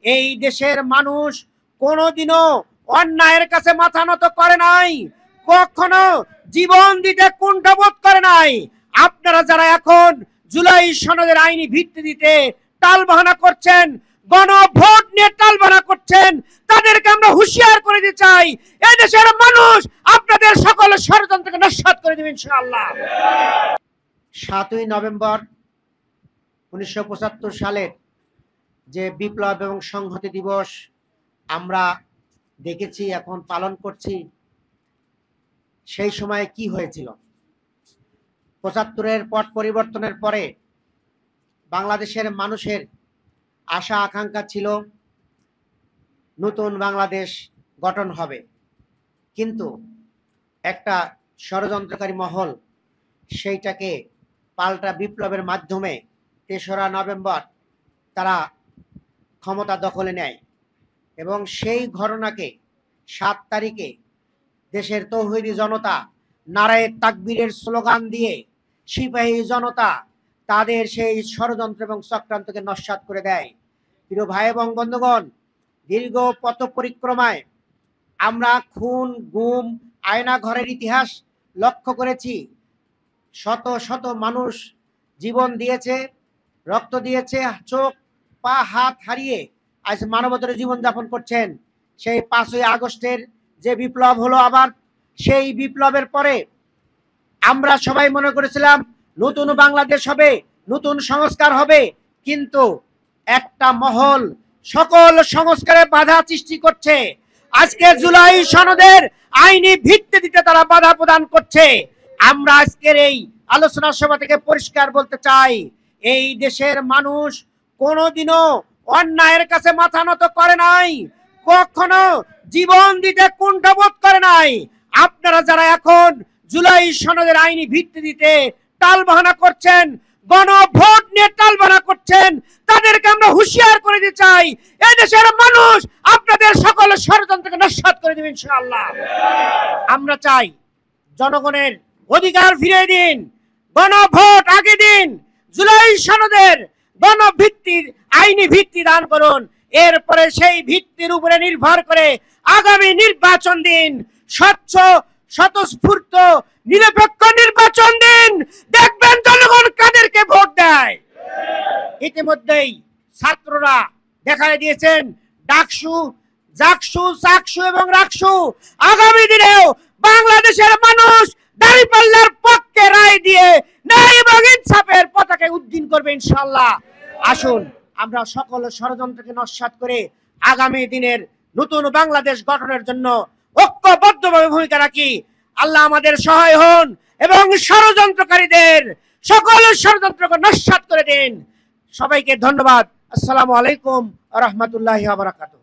এই দেশের মানুষ কোনোদিনও অন্যায়ের কাছে মাথা নত করে নাই, কখনো জীবন দিতে কুণ্ঠাবোধ করে নাই। আপনারা যারা এখন জুলাই সনদের আইনি ভিত্তি দিতে টালবাহানা করছেন, গণভোট নিয়ে টালবাহানা করছেন, তাদেরকে আমরা হুঁশিয়ার করে দিতে চাই, এই দেশের মানুষ আপনাদের সকল ষড়যন্ত্রকে নস্যাৎ করে দেবে ইনশাআল্লাহ। 7ই নভেম্বর 1975 সালের যে বিপ্লব এবং সংহতি দিবস আমরা দেখেছি, এখন পালন করছি, সেই সময় কি হয়েছিল? 75-এর পট পরিবর্তনের পরে বাংলাদেশের মানুষের আশা আকাঙ্ক্ষা ছিল নতুন বাংলাদেশ গঠন হবে, কিন্তু একটা ষড়যন্ত্রকারী মহল সেইটাকে পাল্টা বিপ্লবের মাধ্যমে 3রা নভেম্বর তারা ক্ষমতা দখলে নেয় এবং সেই ঘটনাকে 7 তারিখে দেশের তৌহিদি জনতা নারায়ে তাকবীরের স্লোগান দিয়ে সিপাহী জনতা তাদের সেই ষড়যন্ত্র এবং চক্রান্তকে নস্যাৎ করে দেয়। প্রিয় ভাই এবং বন্ধুগণ, দীর্ঘ পথ পরিক্রমায় আমরা খুন, গুম, আয়না ঘরের ইতিহাস লক্ষ্য করেছি। শত শত মানুষ জীবন দিয়েছে, রক্ত দিয়েছে, চোখ পা হাত হারিয়ে আজ মানবতার জীবনযাপন করছেন। সেই 5ই আগস্টের যে বিপ্লব হলো, আবার সেই বিপ্লবের পরে আমরা সবাই মনে করেছিলাম নতুন বাংলাদেশ হবে, নতুন সংস্কার হবে, কিন্তু একটা মহল সকল সংস্কারে বাধা সৃষ্টি করছে। আজকে জুলাই সনদের আইনি ভিত্তি দিতে তারা বাধা প্রদান করছে। আমরা আজকের এই আলোচনা সভা থেকে পরিষ্কার বলতে চাই, এই দেশের মানুষ কোনোদিনও অন্যায়ের কাছে মাথা নত করে নাই, কখনো জীবন দিতে কুণ্ঠাবোধ করে নাই। আপনারা যারা এখন জুলাই সনদের আইনি ভিত্তি দিতে টালবাহানা করছেন, গণভোট নিয়ে টালবাহানা করছেন, তাদেরকে আমরা হুঁশিয়ার করে দিতে চাই, এই দেশের মানুষ আপনাদের সকল ষড়যন্ত্রকে নস্যাৎ করে দেবে ইনশাআল্লাহ। আমরা চাই জনগণের অধিকার ফিরিয়ে দিন, গণভোট আগে দিন, জুলাই সনদের গণভিত্তির আইনি ভিত্তি দান করুন, এরপরে সেই ভিত্তির উপরে নির্ভর করে আগামী নির্বাচন দিন, স্বচ্ছ স্বতঃস্ফূর্ত নিরপেক্ষ নির্বাচন দিন, দেখবেন জনগণ কাদেরকে ভোট দেয়। ইতিমধ্যেই ছাত্ররা দেখায় দিয়েছেন ডাকসু, জাকসু, চাকসু এবং রাকসু আগামী দিনেও বাংলাদেশের মানুষ দাঁড়িপাল্লার পক্ষে রায় দিয়ে ন্যায় এবং ইনসাফের পতাকা উদ্দিন করবে ইনশাআল্লাহ। আসুন আমরা সকল ষড়যন্ত্রকে নস্যাৎ করে আগামী দিনের নতুন বাংলাদেশ গঠনের জন্য ঐক্যবদ্ধভাবে ভূমিকা রাখি। আল্লাহ আমাদের সহায় হন এবং ষড়যন্ত্রকারীদের সকল ষড়যন্ত্রকে নস্যাৎ করে দিন। সবাইকে ধন্যবাদ। আসসালামু আলাইকুম ওয়া রাহমাতুল্লাহি ওয়া বারাকাতুহু।